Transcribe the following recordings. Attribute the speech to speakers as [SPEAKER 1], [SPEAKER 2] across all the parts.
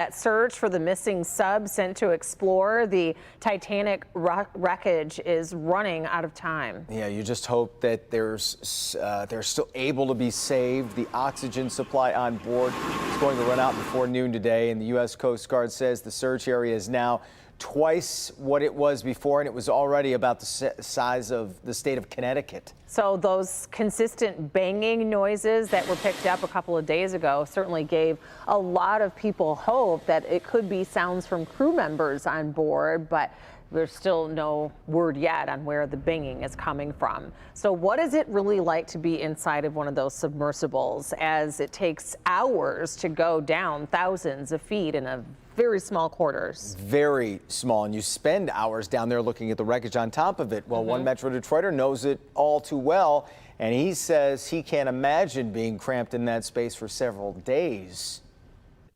[SPEAKER 1] That search for the missing sub sent to explore the Titanic wreckage is running out of time.
[SPEAKER 2] Yeah, you just hope that they're still able to be saved. The oxygen supply on board is going to run out before noon today, and the U.S. Coast Guard says the search area is now twice what it was before, and it was already about the size of the state of Connecticut.
[SPEAKER 1] So those consistent banging noises that were picked up a couple of days ago certainly gave a lot of people hope that it could be sounds from crew members on board, but there's still no word yet on where the banging is coming from. So what is it really like to be inside of one of those submersibles, as it takes hours to go down thousands of feet in a very small quarters?
[SPEAKER 2] Very small, and you spend hours down there looking at the wreckage on top of it. Well, one Metro Detroiter knows it all too well, and he says he can't imagine being cramped in that space for several days.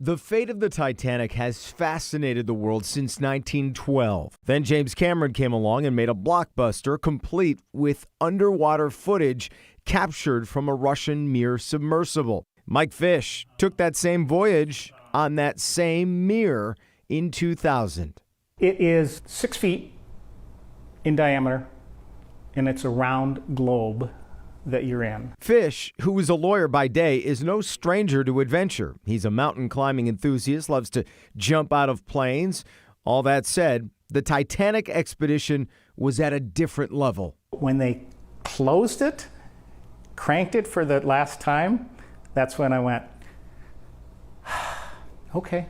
[SPEAKER 3] The fate of the Titanic has fascinated the world since 1912. Then James Cameron came along and made a blockbuster complete with underwater footage captured from a Russian Mir submersible. Mike Fish took that same voyage on that same Mir in 2000.
[SPEAKER 4] It is 6 feet in diameter, and it's a round globe that you're in.
[SPEAKER 3] Fish, who is a lawyer by day, is no stranger to adventure. He's a mountain climbing enthusiast, loves to jump out of planes. All that said, the Titanic expedition was at a different level.
[SPEAKER 4] When they closed it, cranked it for the last time, that's when I went, okay,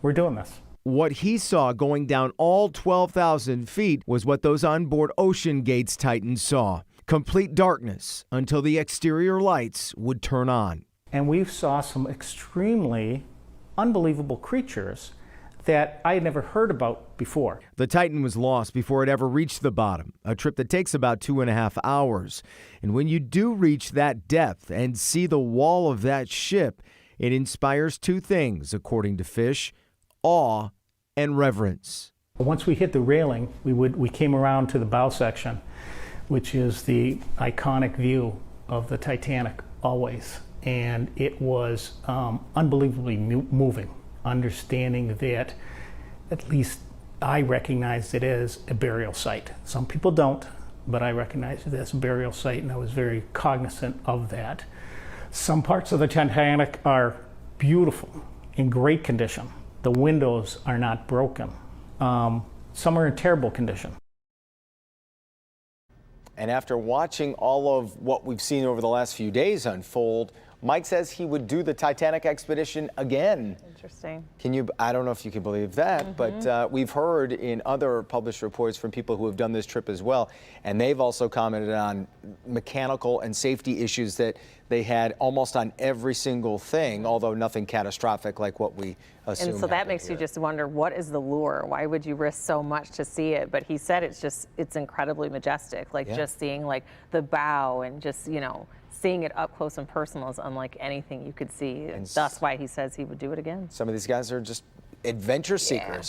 [SPEAKER 4] we're doing this.
[SPEAKER 3] What he saw going down all 12,000 feet was what those onboard Ocean Gates Titans saw. Complete darkness until the exterior lights would turn on.
[SPEAKER 4] And we saw some extremely unbelievable creatures that I had never heard about before.
[SPEAKER 3] The Titan was lost before it ever reached the bottom, a trip that takes about 2.5 hours. And when you do reach that depth and see the wall of that ship, it inspires two things, according to Fish: awe and reverence.
[SPEAKER 4] Once we hit the railing, we came around to the bow section, which is the iconic view of the Titanic always. And it was unbelievably moving, understanding that at least I recognized it as a burial site. Some people don't, but I recognized it as a burial site, and I was very cognizant of that. Some parts of the Titanic are beautiful, in great condition. The windows are not broken. Some are in terrible condition.
[SPEAKER 2] And after watching all of what we've seen over the last few days unfold, Mike says he would do the Titanic expedition again.
[SPEAKER 1] Interesting.
[SPEAKER 2] I don't know if you can believe that, but we've heard in other published reports from people who have done this trip as well, and they've also commented on mechanical and safety issues that they had almost on every single thing, although nothing catastrophic like what we assume.
[SPEAKER 1] And so that makes you just wonder, what is the lure? Why would you risk so much to see it? But he said it's incredibly majestic, like just seeing like the bow and just, seeing it up close and personal is unlike anything you could see. And that's why he says he would do it again.
[SPEAKER 2] Some of these guys are just adventure seekers.